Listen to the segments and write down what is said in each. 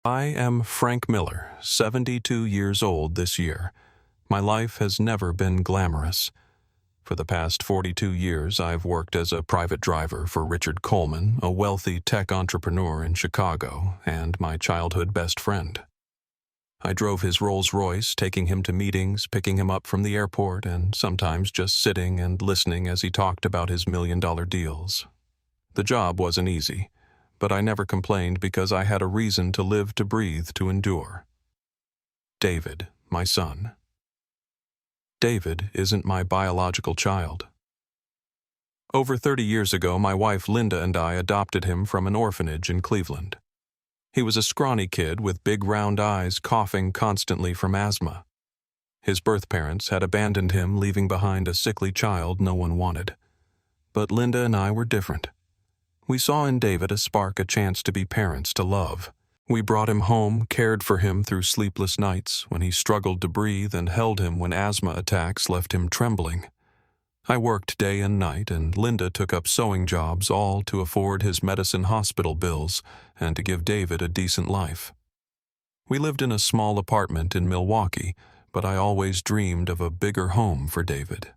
I am Frank Miller, 72 years old this year. My life has never been glamorous. For the past 42 years, I've worked as a private driver for Richard Coleman, a wealthy tech entrepreneur in Chicago, and my childhood best friend. I drove his Rolls-Royce, taking him to meetings, picking him up from the airport, and sometimes just sitting and listening as he talked about his million-dollar deals. The job wasn't easy, but I never complained because I had a reason to live, to breathe, to endure. David, my son. David isn't my biological child. Over 30 years ago, my wife Linda and I adopted him from an orphanage in Cleveland. He was a scrawny kid with big round eyes, coughing constantly from asthma. His birth parents had abandoned him, leaving behind a sickly child no one wanted. But Linda and I were different. We saw in David a spark, a chance to be parents, to love. We brought him home, cared for him through sleepless nights when he struggled to breathe, and held him when asthma attacks left him trembling. I worked day and night, and Linda took up sewing jobs, all to afford his medicine hospital bills and to give David a decent life. We lived in a small apartment in Milwaukee, but I always dreamed of a bigger home for David.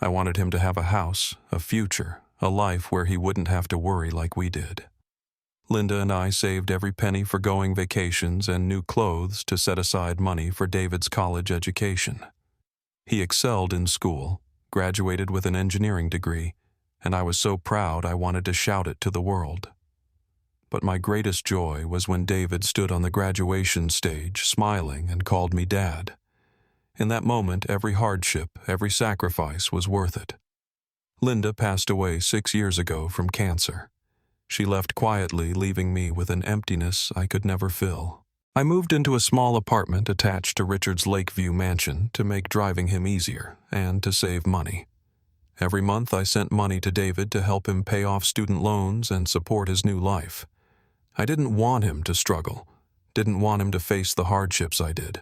I wanted him to have a house, a future, a life where he wouldn't have to worry like we did. Linda and I saved every penny for going vacations and new clothes to set aside money for David's college education. He excelled in school, graduated with an engineering degree, and I was so proud I wanted to shout it to the world. But my greatest joy was when David stood on the graduation stage, smiling, and called me Dad. In that moment, every hardship, every sacrifice was worth it. Linda passed away 6 years ago from cancer. She left quietly, leaving me with an emptiness I could never fill. I moved into a small apartment attached to Richard's Lakeview mansion to make driving him easier and to save money. Every month I sent money to David to help him pay off student loans and support his new life. I didn't want him to struggle, didn't want him to face the hardships I did.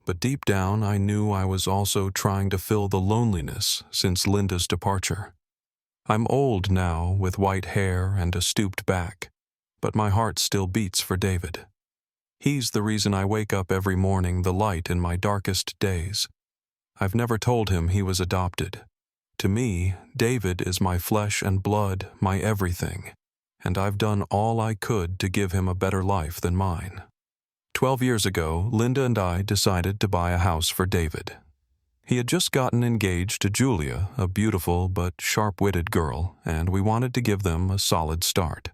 But deep down, I knew I was also trying to fill the loneliness since Linda's departure. I'm old now, with white hair and a stooped back, but my heart still beats for David. He's the reason I wake up every morning, the light in my darkest days. I've never told him he was adopted. To me, David is my flesh and blood, my everything, and I've done all I could to give him a better life than mine. 12 years ago, Linda and I decided to buy a house for David. He had just gotten engaged to Julia, a beautiful but sharp-witted girl, and we wanted to give them a solid start.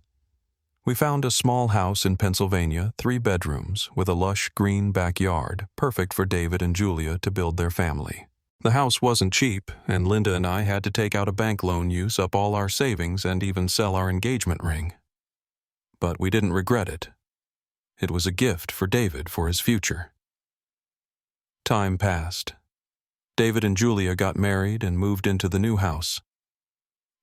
We found a small house in Pennsylvania, 3 bedrooms, with a lush green backyard, perfect for David and Julia to build their family. The house wasn't cheap, and Linda and I had to take out a bank loan, use up all our savings, and even sell our engagement ring. But we didn't regret it. It was a gift for David for his future. Time passed. David and Julia got married and moved into the new house.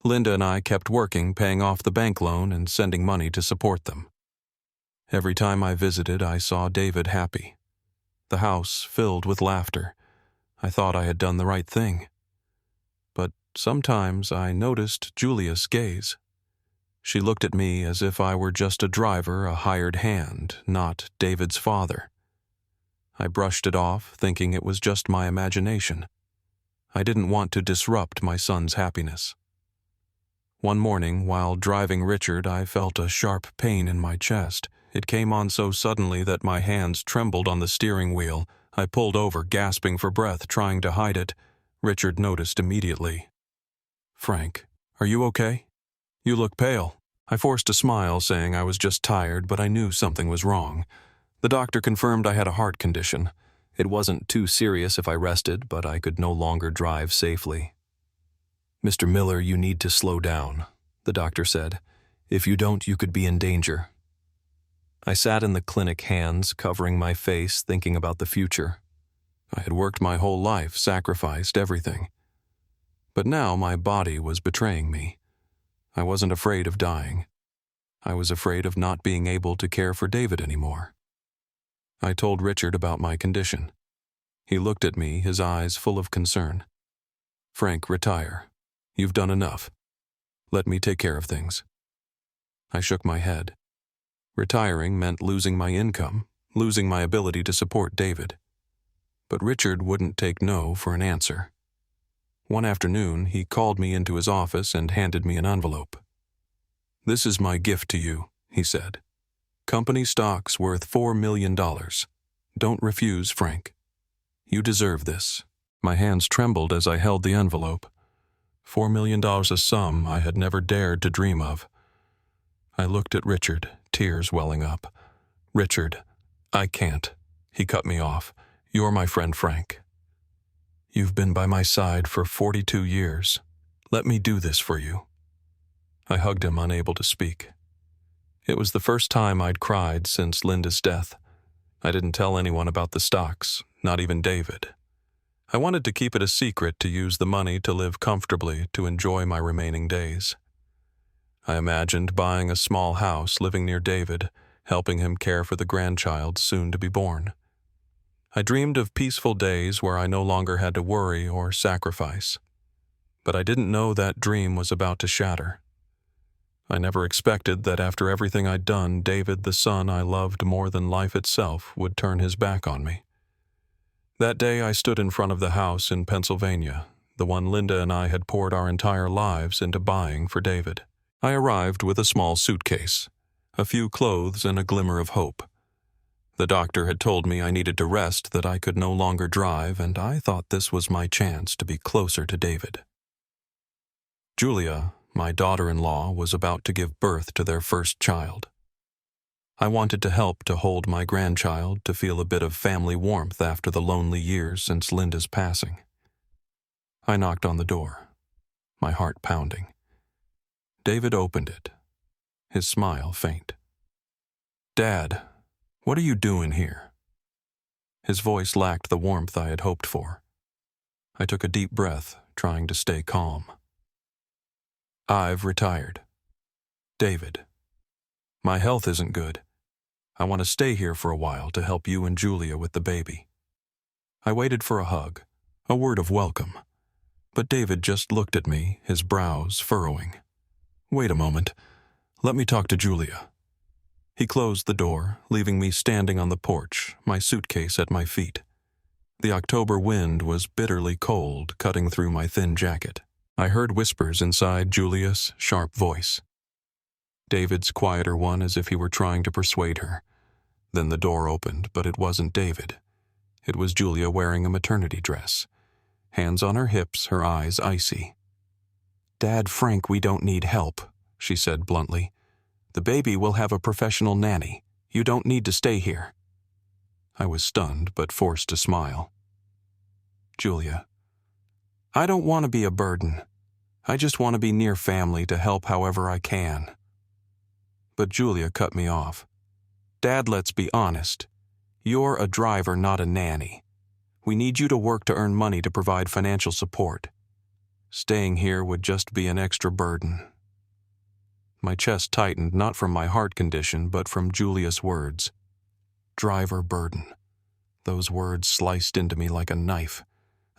Linda and I kept working, paying off the bank loan and sending money to support them. Every time I visited, I saw David happy. The house filled with laughter. I thought I had done the right thing. But sometimes I noticed Julia's gaze. She looked at me as if I were just a driver, a hired hand, not David's father. I brushed it off, thinking it was just my imagination. I didn't want to disrupt my son's happiness. One morning, while driving Richard, I felt a sharp pain in my chest. It came on so suddenly that my hands trembled on the steering wheel. I pulled over, gasping for breath, trying to hide it. Richard noticed immediately. "Frank, are you okay? You look pale." I forced a smile, saying I was just tired, but I knew something was wrong. The doctor confirmed I had a heart condition. It wasn't too serious if I rested, but I could no longer drive safely. "Mr. Miller, you need to slow down," the doctor said. "If you don't, you could be in danger." I sat in the clinic, hands covering my face, thinking about the future. I had worked my whole life, sacrificed everything. But now my body was betraying me. I wasn't afraid of dying. I was afraid of not being able to care for David anymore. I told Richard about my condition. He looked at me, his eyes full of concern. "Frank, retire. You've done enough. Let me take care of things." I shook my head. Retiring meant losing my income, losing my ability to support David. But Richard wouldn't take no for an answer. One afternoon, he called me into his office and handed me an envelope. "This is my gift to you," he said. "Company stock's worth $4 million. Don't refuse, Frank. You deserve this." My hands trembled as I held the envelope. $4 million, a sum I had never dared to dream of. I looked at Richard, tears welling up. "Richard, I can't." He cut me off. "You're my friend Frank. You've been by my side for 42 years. Let me do this for you." I hugged him, unable to speak. It was the first time I'd cried since Linda's death. I didn't tell anyone about the stocks, not even David. I wanted to keep it a secret, to use the money to live comfortably, to enjoy my remaining days. I imagined buying a small house, living near David, helping him care for the grandchild soon to be born. I dreamed of peaceful days where I no longer had to worry or sacrifice. But I didn't know that dream was about to shatter. I never expected that after everything I'd done, David, the son I loved more than life itself, would turn his back on me. That day I stood in front of the house in Pennsylvania, the one Linda and I had poured our entire lives into buying for David. I arrived with a small suitcase, a few clothes, and a glimmer of hope. The doctor had told me I needed to rest, that I could no longer drive, and I thought this was my chance to be closer to David. Julia, my daughter-in-law, was about to give birth to their first child. I wanted to help to hold my grandchild, to feel a bit of family warmth after the lonely years since Linda's passing. I knocked on the door, my heart pounding. David opened it, his smile faint. "Dad, what are you doing here?" His voice lacked the warmth I had hoped for. I took a deep breath, trying to stay calm. "I've retired. David, my health isn't good. I want to stay here for a while to help you and Julia with the baby." I waited for a hug, a word of welcome. But David just looked at me, his brows furrowing. "Wait a moment. Let me talk to Julia." He closed the door, leaving me standing on the porch, my suitcase at my feet. The October wind was bitterly cold, cutting through my thin jacket. I heard whispers inside Julia's sharp voice. David's quieter one, as if he were trying to persuade her. Then the door opened, but it wasn't David. It was Julia wearing a maternity dress. Hands on her hips, her eyes icy. "Dad, Frank, we don't need help," she said bluntly. "The baby will have a professional nanny. You don't need to stay here." I was stunned, but forced to smile. "Julia, I don't want to be a burden. I just want to be near family to help however I can." But Julia cut me off. "Dad, let's be honest. You're a driver, not a nanny. We need you to work to earn money to provide financial support. Staying here would just be an extra burden." My chest tightened, not from my heart condition, but from Julia's words. Driver burden. Those words sliced into me like a knife.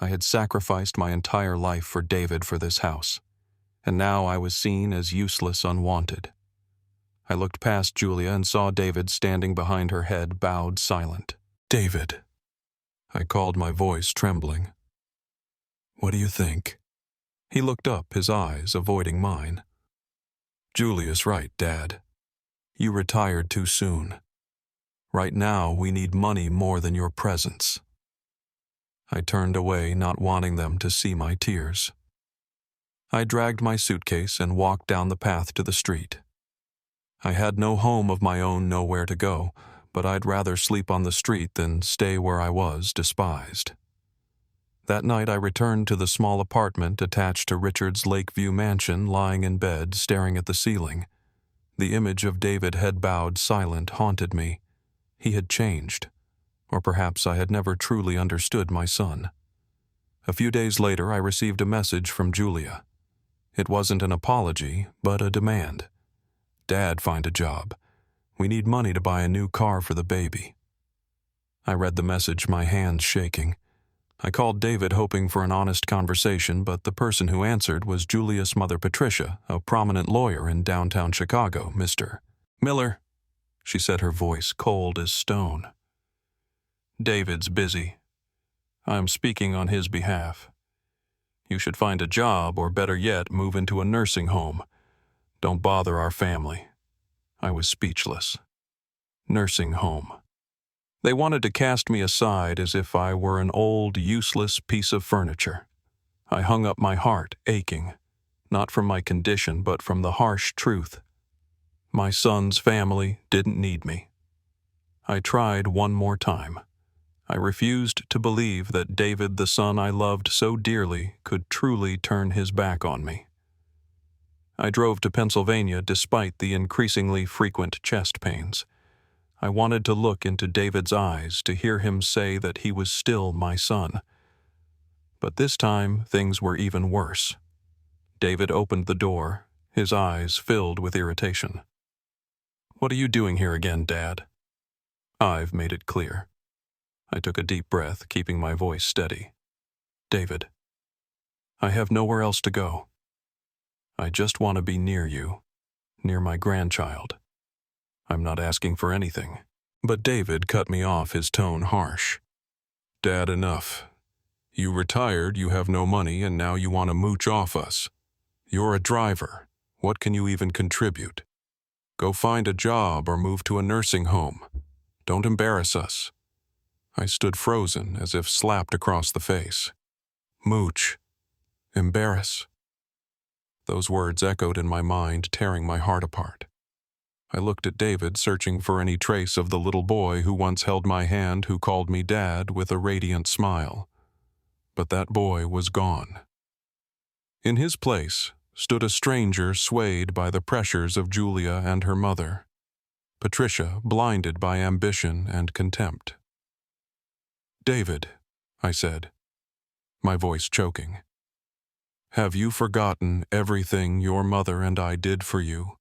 I had sacrificed my entire life for David, for this house, and now I was seen as useless, unwanted. I looked past Julia and saw David standing behind her head, bowed, silent. "David," I called, my voice trembling. "What do you think?" He looked up, his eyes avoiding mine. "Julia's right, Dad. You retired too soon. Right now, we need money more than your presence." I turned away, not wanting them to see my tears. I dragged my suitcase and walked down the path to the street. I had no home of my own, nowhere to go, but I'd rather sleep on the street than stay where I was, despised. That night I returned to the small apartment attached to Richard's Lakeview mansion, lying in bed, staring at the ceiling. The image of David, head bowed, silent, haunted me. He had changed, or perhaps I had never truly understood my son. A few days later I received a message from Julia. It wasn't an apology, but a demand. "Dad, find a job. We need money to buy a new car for the baby." I read the message, my hands shaking. I called David, hoping for an honest conversation, but the person who answered was Julia's mother, Patricia, a prominent lawyer in downtown Chicago, Mr. Miller. she said, her voice cold as stone. David's busy. I'm speaking on his behalf. You should find a job, or better yet, move into a nursing home. Don't bother our family. I was speechless. Nursing home. They wanted to cast me aside as if I were an old, useless piece of furniture. I hung up my heart, aching, not from my condition, but from the harsh truth. My son's family didn't need me. I tried one more time. I refused to believe that David, the son I loved so dearly, could truly turn his back on me. I drove to Pennsylvania despite the increasingly frequent chest pains. I wanted to look into David's eyes, to hear him say that he was still my son. But this time, things were even worse. David opened the door, his eyes filled with irritation. "What are you doing here again, Dad?" I've made it clear. I took a deep breath, keeping my voice steady. "David, I have nowhere else to go. I just want to be near you, near my grandchild. I'm not asking for anything." But David cut me off, his tone harsh. "Dad, enough. You retired, you have no money, and now you want to mooch off us. You're a driver. What can you even contribute? Go find a job or move to a nursing home. Don't embarrass us." I stood frozen, as if slapped across the face. Mooch. Embarrass. Those words echoed in my mind, tearing my heart apart. I looked at David, searching for any trace of the little boy who once held my hand, who called me Dad with a radiant smile. But that boy was gone. In his place stood a stranger swayed by the pressures of Julia and her mother, Patricia blinded by ambition and contempt. "David," I said, my voice choking, "have you forgotten everything your mother and I did for you?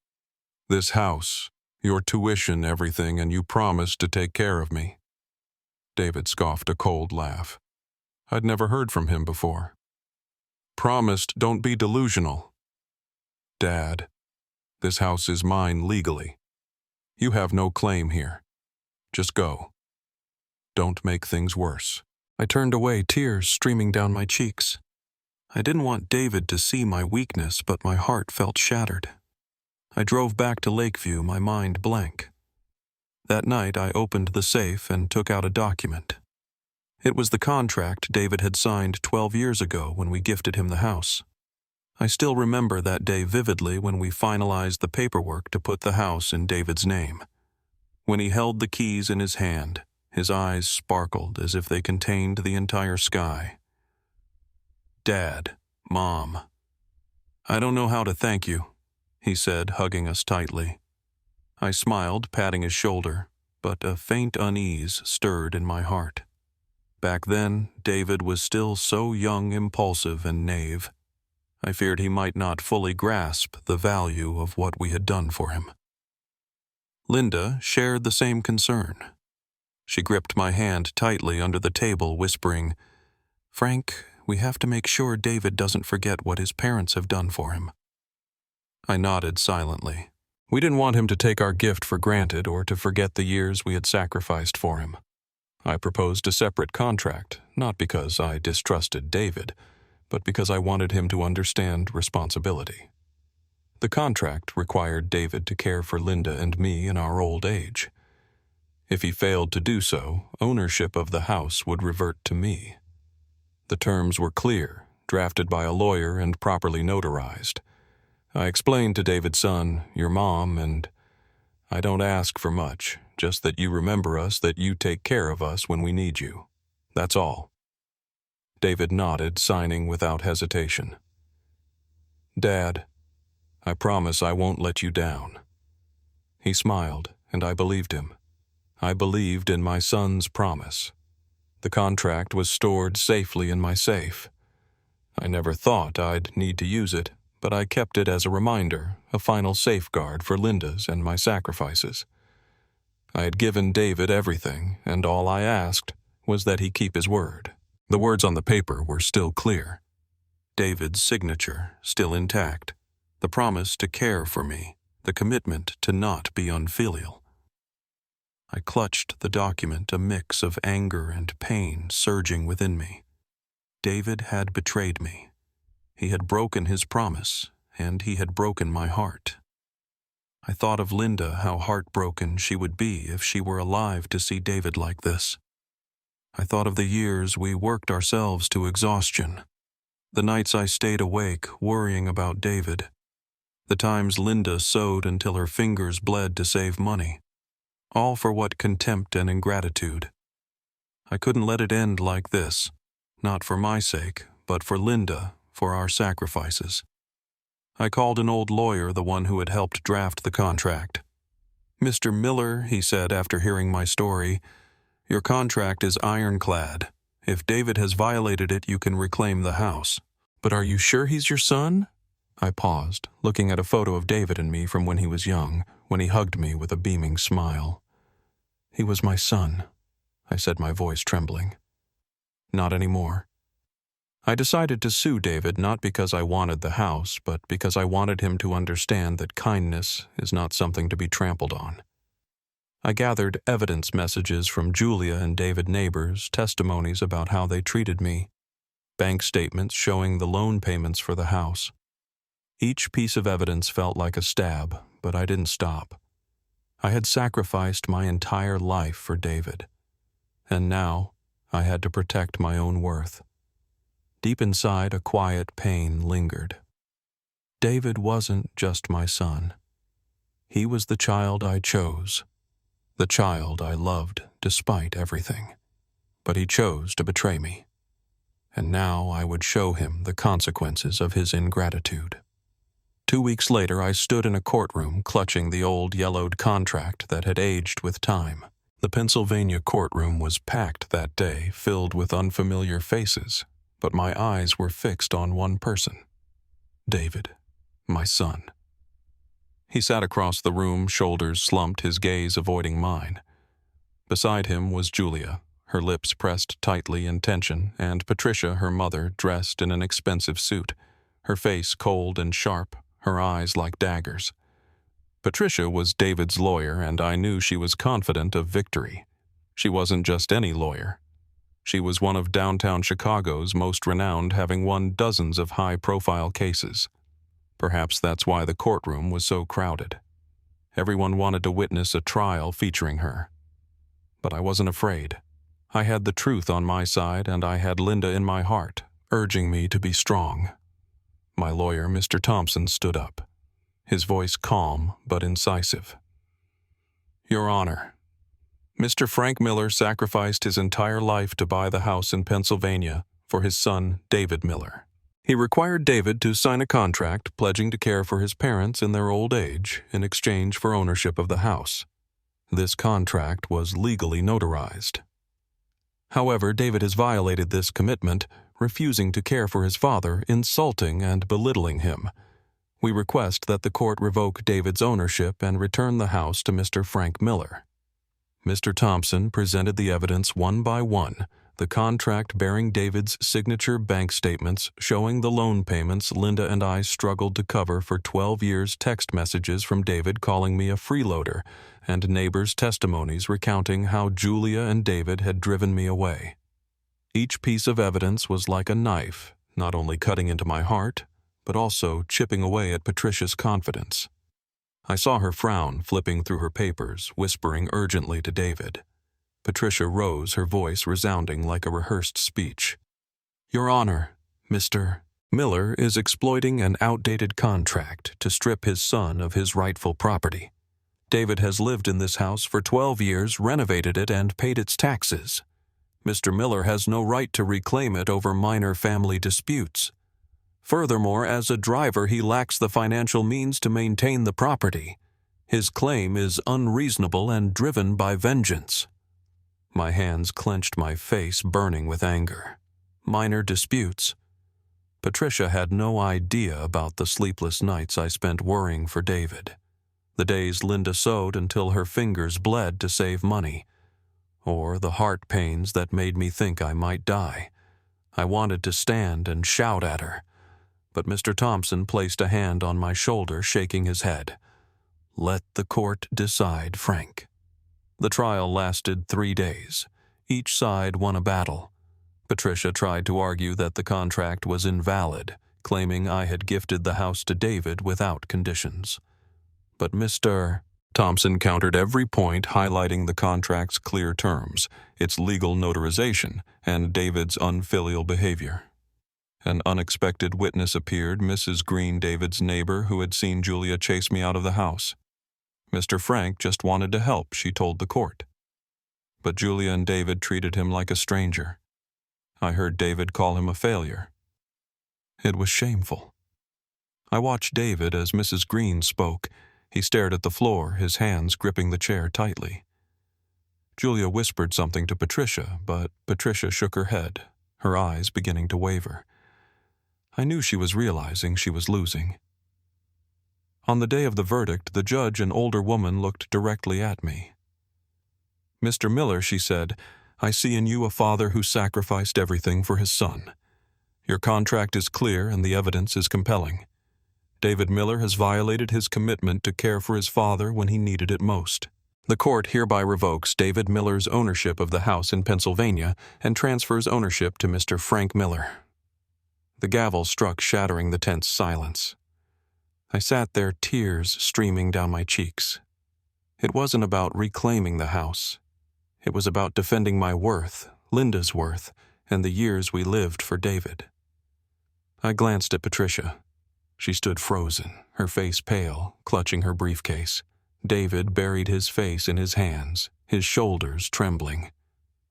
This house, your tuition, everything, and you promised to take care of me." David scoffed a cold laugh. I'd never heard from him before. "Promised, don't be delusional." "Dad, this house is mine legally. You have no claim here. Just go. Don't make things worse." I turned away, tears streaming down my cheeks. I didn't want David to see my weakness, but my heart felt shattered. I drove back to Lakeview, my mind blank. That night, I opened the safe and took out a document. It was the contract David had signed 12 years ago when we gifted him the house. I still remember that day vividly, when we finalized the paperwork to put the house in David's name. When he held the keys in his hand, his eyes sparkled as if they contained the entire sky. "Dad, Mom, I don't know how to thank you," he said, hugging us tightly. I smiled, patting his shoulder, but a faint unease stirred in my heart. Back then, David was still so young, impulsive, and naive. I feared he might not fully grasp the value of what we had done for him. Linda shared the same concern. She gripped my hand tightly under the table, whispering, "Frank, we have to make sure David doesn't forget what his parents have done for him." I nodded silently. We didn't want him to take our gift for granted or to forget the years we had sacrificed for him. I proposed a separate contract, not because I distrusted David, but because I wanted him to understand responsibility. The contract required David to care for Linda and me in our old age. If he failed to do so, ownership of the house would revert to me. The terms were clear, drafted by a lawyer and properly notarized. I explained to David's son, "Your mom, and I don't ask for much, just that you remember us, that you take care of us when we need you. That's all." David nodded, signing without hesitation. "Dad, I promise I won't let you down." He smiled, and I believed him. I believed in my son's promise. The contract was stored safely in my safe. I never thought I'd need to use it, but I kept it as a reminder, a final safeguard for Linda's and my sacrifices. I had given David everything, and all I asked was that he keep his word. The words on the paper were still clear. David's signature still intact. The promise to care for me, the commitment to not be unfilial. I clutched the document, a mix of anger and pain surging within me. David had betrayed me. He had broken his promise, and he had broken my heart. I thought of Linda, how heartbroken she would be if she were alive to see David like this. I thought of the years we worked ourselves to exhaustion, the nights I stayed awake worrying about David, the times Linda sewed until her fingers bled to save money, all for what contempt and ingratitude. I couldn't let it end like this, not for my sake, but for Linda, for our sacrifices. I called an old lawyer, the one who had helped draft the contract. "Mr. Miller," he said after hearing my story, "your contract is ironclad. If David has violated it, you can reclaim the house." "But are you sure he's your son?" I paused, looking at a photo of David and me from when he was young, when he hugged me with a beaming smile. "He was my son," I said, my voice trembling. "Not anymore." I decided to sue David not because I wanted the house, but because I wanted him to understand that kindness is not something to be trampled on. I gathered evidence messages from Julia and David neighbors, testimonies about how they treated me, bank statements showing the loan payments for the house. Each piece of evidence felt like a stab, but I didn't stop. I had sacrificed my entire life for David, and now I had to protect my own worth. Deep inside, a quiet pain lingered. David wasn't just my son. He was the child I chose, the child I loved despite everything. But he chose to betray me, and now I would show him the consequences of his ingratitude. 2 weeks later, I stood in a courtroom clutching the old yellowed contract that had aged with time. The Pennsylvania courtroom was packed that day, filled with unfamiliar faces, but my eyes were fixed on one person, David, my son. He sat across the room, shoulders slumped, his gaze avoiding mine. Beside him was Julia, her lips pressed tightly in tension, and Patricia, her mother, dressed in an expensive suit, her face cold and sharp, her eyes like daggers. Patricia was David's lawyer, and I knew she was confident of victory. She wasn't just any lawyer. She was one of downtown Chicago's most renowned, having won dozens of high-profile cases. Perhaps that's why the courtroom was so crowded. Everyone wanted to witness a trial featuring her. But I wasn't afraid. I had the truth on my side, and I had Linda in my heart, urging me to be strong. My lawyer, Mr. Thompson, stood up, his voice calm but incisive. "Your Honor, Mr. Frank Miller sacrificed his entire life to buy the house in Pennsylvania for his son, David Miller. He required David to sign a contract pledging to care for his parents in their old age in exchange for ownership of the house. This contract was legally notarized. However, David has violated this commitment, refusing to care for his father, insulting and belittling him. We request that the court revoke David's ownership and return the house to Mr. Frank Miller." Mr. Thompson presented the evidence one by one, the contract bearing David's signature, bank statements showing the loan payments Linda and I struggled to cover for 12 years, text messages from David calling me a freeloader, and neighbors' testimonies recounting how Julia and David had driven me away. Each piece of evidence was like a knife, not only cutting into my heart, but also chipping away at Patricia's confidence. I saw her frown, flipping through her papers, whispering urgently to David. Patricia rose, her voice resounding like a rehearsed speech. "Your Honor, Mr. Miller is exploiting an outdated contract to strip his son of his rightful property. David has lived in this house for 12 years, renovated it, and paid its taxes. Mr. Miller has no right to reclaim it over minor family disputes. Furthermore, as a driver, he lacks the financial means to maintain the property. His claim is unreasonable and driven by vengeance." My hands clenched, my face burning with anger. Minor disputes. Patricia had no idea about the sleepless nights I spent worrying for David, the days Linda sewed until her fingers bled to save money, or the heart pains that made me think I might die. I wanted to stand and shout at her, but Mr. Thompson placed a hand on my shoulder, shaking his head. "Let the court decide, Frank. The trial lasted 3 days. Each side won a battle. Patricia tried to argue that the contract was invalid, claiming I had gifted the house to David without conditions. But Mr. Thompson countered every point, highlighting the contract's clear terms, its legal notarization, and David's unfilial behavior. An unexpected witness appeared, Mrs. Green, David's neighbor, who had seen Julia chase me out of the house. Mr. Frank just wanted to help, she told the court. But Julia and David treated him like a stranger. I heard David call him a failure. It was shameful. I watched David as Mrs. Green spoke. He stared at the floor, his hands gripping the chair tightly. Julia whispered something to Patricia, but Patricia shook her head, her eyes beginning to waver. I knew she was realizing she was losing. On the day of the verdict, the judge, an older woman, looked directly at me. "Mr. Miller," she said, "I see in you a father who sacrificed everything for his son. Your contract is clear and the evidence is compelling. David Miller has violated his commitment to care for his father when he needed it most. The court hereby revokes David Miller's ownership of the house in Pennsylvania and transfers ownership to Mr. Frank Miller." The gavel struck, shattering the tense silence. I sat there, tears streaming down my cheeks. It wasn't about reclaiming the house. It was about defending my worth, Linda's worth, and the years we lived for David. I glanced at Patricia. She stood frozen, her face pale, clutching her briefcase. David buried his face in his hands, his shoulders trembling.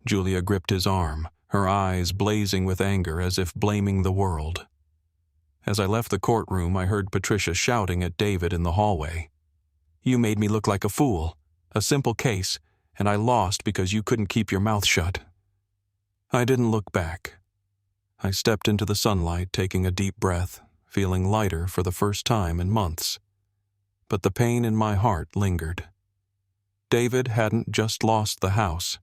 Julia gripped his arm, her eyes blazing with anger as if blaming the world. As I left the courtroom, I heard Patricia shouting at David in the hallway. "You made me look like a fool. A simple case, and I lost because you couldn't keep your mouth shut." I didn't look back. I stepped into the sunlight, taking a deep breath, feeling lighter for the first time in months. But the pain in my heart lingered. David hadn't just lost the house.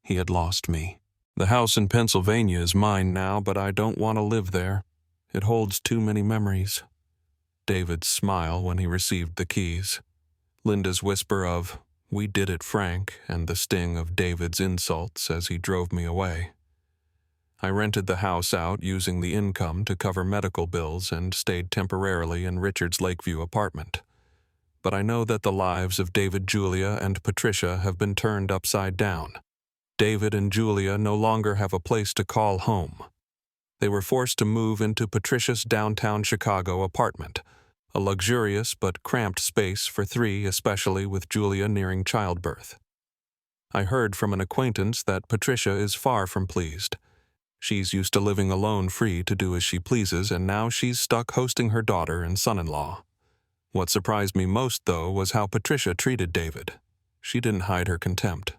He had lost me. The house in Pennsylvania is mine now, but I don't want to live there. It holds too many memories. David's smile when he received the keys. Linda's whisper of, "We did it, Frank," and the sting of David's insults as he drove me away. I rented the house out using the income to cover medical bills and stayed temporarily in Richard's Lakeview apartment. But I know that the lives of David, Julia, and Patricia have been turned upside down. David and Julia no longer have a place to call home. They were forced to move into Patricia's downtown Chicago apartment, a luxurious but cramped space for 3, especially with Julia nearing childbirth. I heard from an acquaintance that Patricia is far from pleased. She's used to living alone, free to do as she pleases, and now she's stuck hosting her daughter and son-in-law. What surprised me most, though, was how Patricia treated David. She didn't hide her contempt.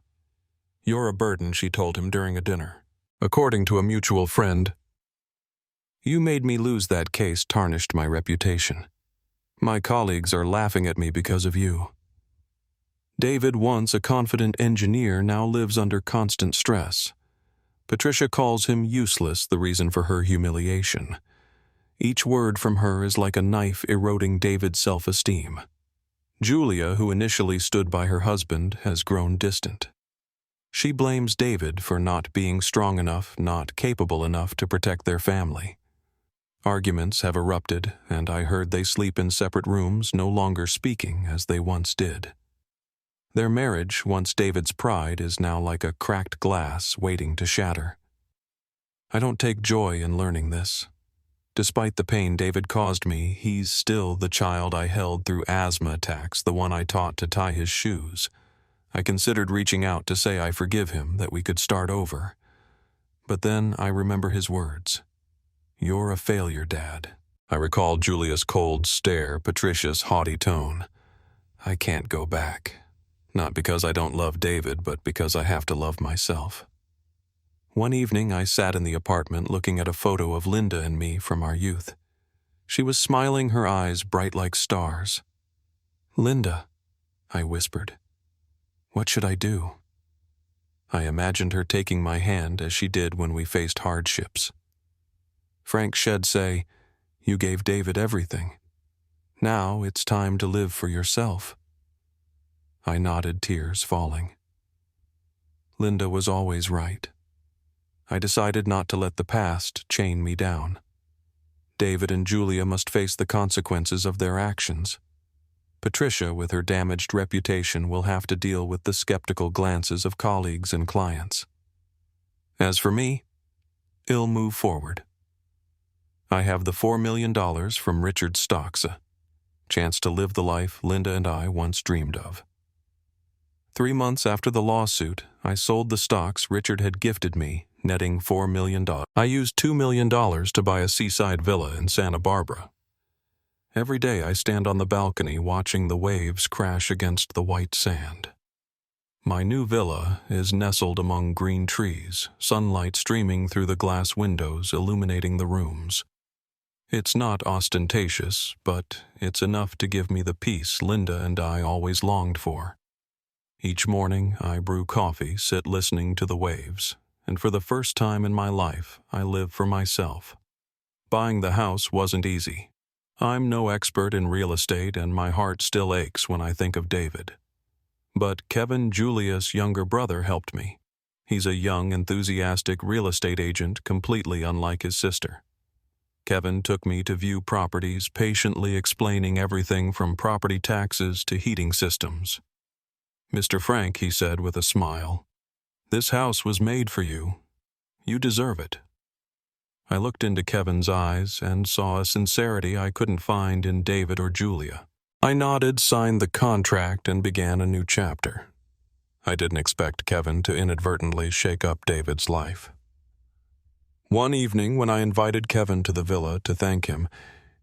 "You're a burden," she told him during a dinner. According to a mutual friend, "You made me lose that case, tarnished my reputation. My colleagues are laughing at me because of you." David, once a confident engineer, now lives under constant stress. Patricia calls him useless, the reason for her humiliation. Each word from her is like a knife eroding David's self-esteem. Julia, who initially stood by her husband, has grown distant. She blames David for not being strong enough, not capable enough to protect their family. Arguments have erupted, and I heard they sleep in separate rooms, no longer speaking as they once did. Their marriage, once David's pride, is now like a cracked glass waiting to shatter. I don't take joy in learning this. Despite the pain David caused me, he's still the child I held through asthma attacks, the one I taught to tie his shoes. I considered reaching out to say I forgive him, that we could start over. But then I remember his words. "You're a failure, Dad." I recall Julia's cold stare, Patricia's haughty tone. I can't go back. Not because I don't love David, but because I have to love myself. One evening I sat in the apartment looking at a photo of Linda and me from our youth. She was smiling, her eyes bright like stars. "Linda," I whispered. "What should I do?" I imagined her taking my hand as she did when we faced hardships. Frank Shed say, "You gave David everything. Now it's time to live for yourself." I nodded, tears falling. Linda was always right. I decided not to let the past chain me down. David and Julia must face the consequences of their actions. Patricia, with her damaged reputation, will have to deal with the skeptical glances of colleagues and clients. As for me, I'll move forward. I have the $4 million from Richard's stocks, a chance to live the life Linda and I once dreamed of. 3 months after the lawsuit, I sold the stocks Richard had gifted me, netting $4 million. I used $2 million to buy a seaside villa in Santa Barbara. Every day I stand on the balcony watching the waves crash against the white sand. My new villa is nestled among green trees, sunlight streaming through the glass windows illuminating the rooms. It's not ostentatious, but it's enough to give me the peace Linda and I always longed for. Each morning I brew coffee, sit listening to the waves, and for the first time in my life I live for myself. Buying the house wasn't easy. I'm no expert in real estate, and my heart still aches when I think of David. But Kevin, Julia's younger brother, helped me. He's a young, enthusiastic real estate agent completely unlike his sister. Kevin took me to view properties, patiently explaining everything from property taxes to heating systems. "Mr. Frank," he said with a smile, "this house was made for you. You deserve it." I looked into Kevin's eyes and saw a sincerity I couldn't find in David or Julia. I nodded, signed the contract, and began a new chapter. I didn't expect Kevin to inadvertently shake up David's life. One evening, when I invited Kevin to the villa to thank him,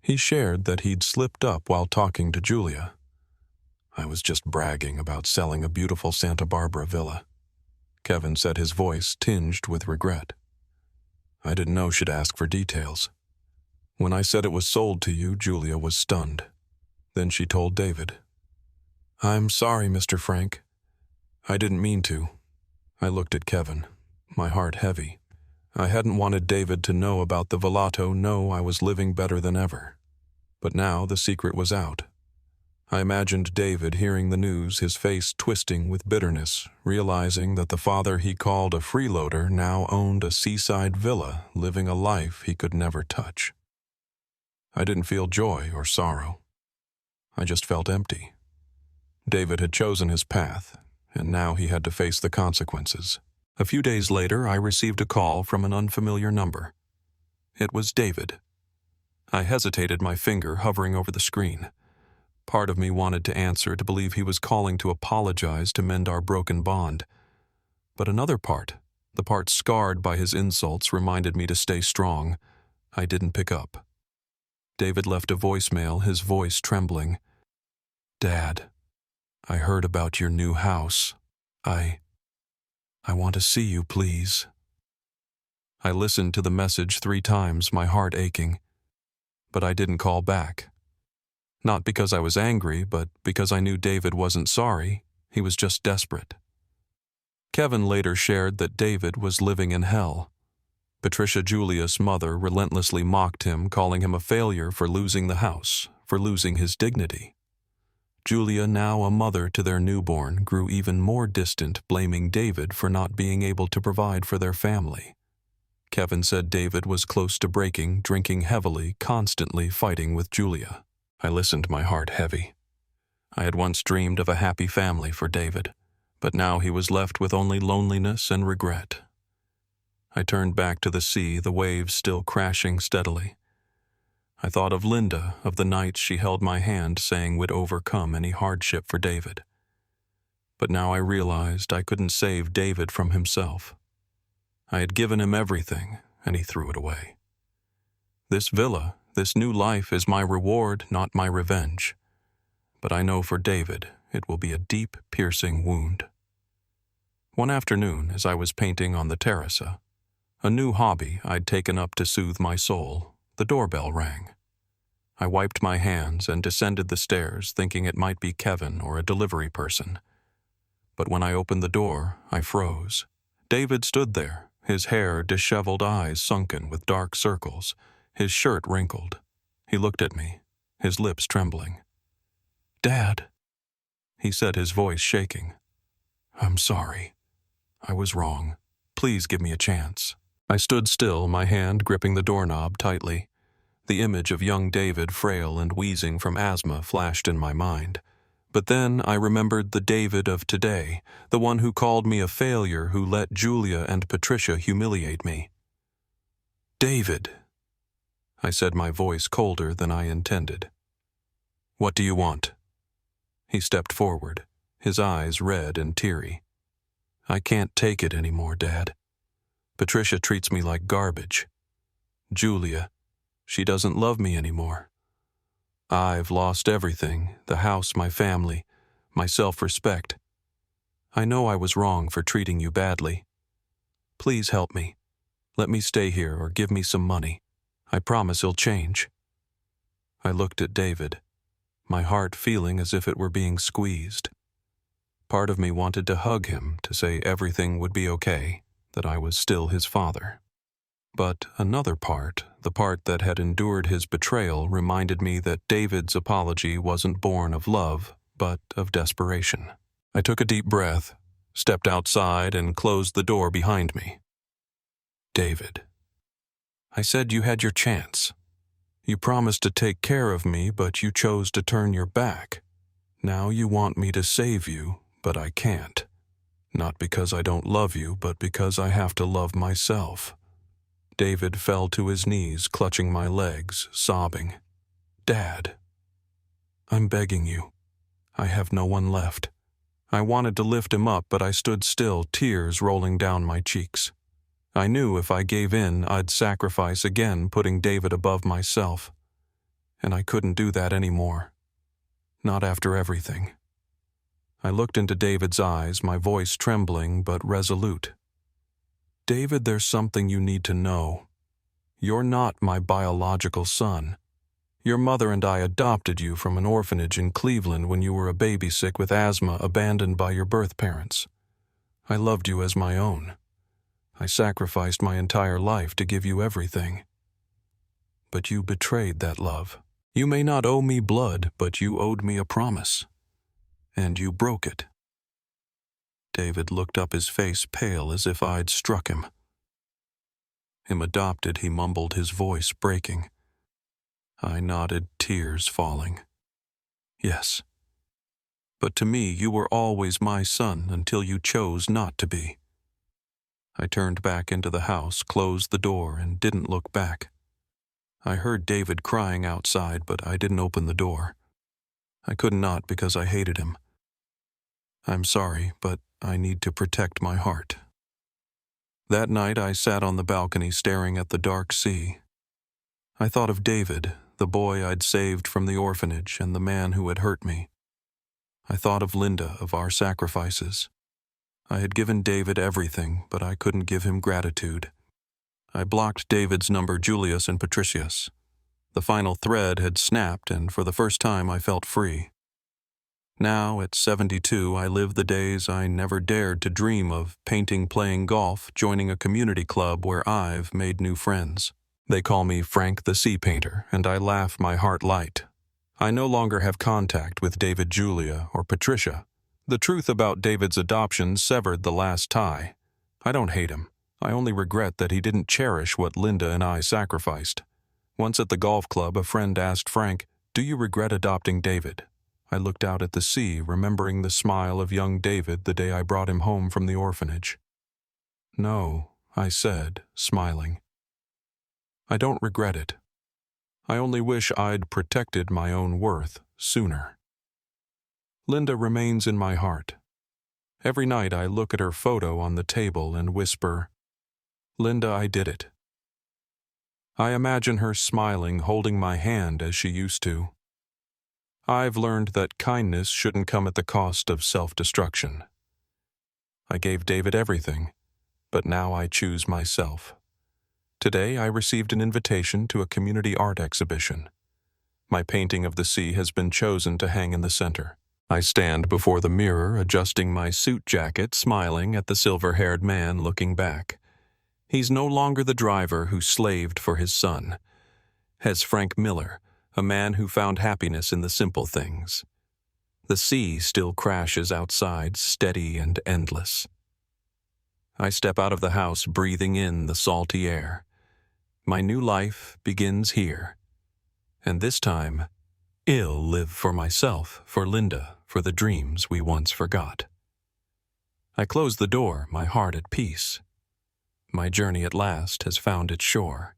he shared that he'd slipped up while talking to Julia. I was just bragging about selling a beautiful Santa Barbara villa. Kevin said, his voice tinged with regret. "I didn't know she'd ask for details. When I said it was sold to you, Julia was stunned. Then she told David. I'm sorry, Mr. Frank. I didn't mean to." I looked at Kevin, my heart heavy. I hadn't wanted David to know about the Velato. No, I was living better than ever. But now the secret was out. I imagined David hearing the news, his face twisting with bitterness, realizing that the father he called a freeloader now owned a seaside villa, living a life he could never touch. I didn't feel joy or sorrow. I just felt empty. David had chosen his path, and now he had to face the consequences. A few days later, I received a call from an unfamiliar number. It was David. I hesitated, my finger hovering over the screen. Part of me wanted to answer, to believe he was calling to apologize, to mend our broken bond. But another part, the part scarred by his insults, reminded me to stay strong. I didn't pick up. David left a voicemail, his voice trembling. "Dad, I heard about your new house. I want to see you, please." I listened to the message 3 times, my heart aching. But I didn't call back. Not because I was angry, but because I knew David wasn't sorry. He was just desperate. Kevin later shared that David was living in hell. Patricia, Julia's mother, relentlessly mocked him, calling him a failure for losing the house, for losing his dignity. Julia, now a mother to their newborn, grew even more distant, blaming David for not being able to provide for their family. Kevin said David was close to breaking, drinking heavily, constantly fighting with Julia. I listened, my heart heavy. I had once dreamed of a happy family for David, but now he was left with only loneliness and regret. I turned back to the sea, the waves still crashing steadily. I thought of Linda, of the nights she held my hand, saying we'd overcome any hardship for David. But now I realized I couldn't save David from himself. I had given him everything, and he threw it away. This villa, this new life, is my reward, not my revenge. But I know for David, it will be a deep, piercing wound. One afternoon, as I was painting on the terrace, a new hobby I'd taken up to soothe my soul, the doorbell rang. I wiped my hands and descended the stairs, thinking it might be Kevin or a delivery person. But when I opened the door, I froze. David stood there, his hair disheveled, eyes sunken with dark circles, his shirt wrinkled. He looked at me, his lips trembling. "Dad," he said, his voice shaking. "I'm sorry. I was wrong. Please give me a chance. I stood still, my hand gripping the doorknob tightly. The image of young David, frail and wheezing from asthma, flashed in my mind. But then I remembered the David of today, the one who called me a failure, who let Julia and Patricia humiliate me. "David," I said, my voice colder than I intended. "What do you want?" He stepped forward, his eyes red and teary. "I can't take it anymore, Dad. Patricia treats me like garbage. Julia, she doesn't love me anymore. I've lost everything, the house, my family, my self-respect. I know I was wrong for treating you badly. Please help me. Let me stay here or give me some money. I promise it'll change." I looked at David, my heart feeling as if it were being squeezed. Part of me wanted to hug him, to say everything would be okay, that I was still his father. But another part, the part that had endured his betrayal, reminded me that David's apology wasn't born of love, but of desperation. I took a deep breath, stepped outside, and closed the door behind me. "David, I said you had your chance. You promised to take care of me, but you chose to turn your back. Now you want me to save you, but I can't. Not because I don't love you, but because I have to love myself." David fell to his knees, clutching my legs, sobbing. "Dad, I'm begging you. I have no one left." I wanted to lift him up, but I stood still, tears rolling down my cheeks. I knew if I gave in, I'd sacrifice again, putting David above myself. And I couldn't do that anymore. Not after everything. I looked into David's eyes, my voice trembling but resolute. "David, there's something you need to know. You're not my biological son. Your mother and I adopted you from an orphanage in Cleveland when you were a baby sick with asthma, abandoned by your birth parents. I loved you as my own. I sacrificed my entire life to give you everything. But you betrayed that love. You may not owe me blood, but you owed me a promise. And you broke it." David looked up, his face pale as if I'd struck him. "Him adopted," he mumbled, his voice breaking. I nodded, tears falling. "Yes. But to me, you were always my son until you chose not to be." I turned back into the house, closed the door, and didn't look back. I heard David crying outside, but I didn't open the door. I could not because I hated him. I'm sorry, but I need to protect my heart. That night I sat on the balcony staring at the dark sea. I thought of David, the boy I'd saved from the orphanage and the man who had hurt me. I thought of Linda, of our sacrifices. I had given David everything, but I couldn't give him gratitude. I blocked David's number, Julius and Patricius. The final thread had snapped, and for the first time I felt free. Now, at 72, I live the days I never dared to dream of: painting, playing golf, joining a community club where I've made new friends. They call me Frank the Sea Painter, and I laugh my heart light. I no longer have contact with David, Julia, or Patricia. The truth about David's adoption severed the last tie. I don't hate him. I only regret that he didn't cherish what Linda and I sacrificed. Once at the golf club, a friend asked Frank, "Do you regret adopting David?" I looked out at the sea, remembering the smile of young David the day I brought him home from the orphanage. "No," I said, smiling. "I don't regret it. I only wish I'd protected my own worth sooner." Linda remains in my heart. Every night I look at her photo on the table and whisper, "Linda, I did it." I imagine her smiling, holding my hand as she used to. I've learned that kindness shouldn't come at the cost of self-destruction. I gave David everything, but now I choose myself. Today I received an invitation to a community art exhibition. My painting of the sea has been chosen to hang in the center. I stand before the mirror, adjusting my suit jacket, smiling at the silver-haired man looking back. He's no longer the driver who slaved for his son. As Frank Miller, a man who found happiness in the simple things. The sea still crashes outside, steady and endless. I step out of the house breathing in the salty air. My new life begins here. And this time, I'll live for myself, for Linda, for the dreams we once forgot. I close the door, my heart at peace. My journey at last has found its shore.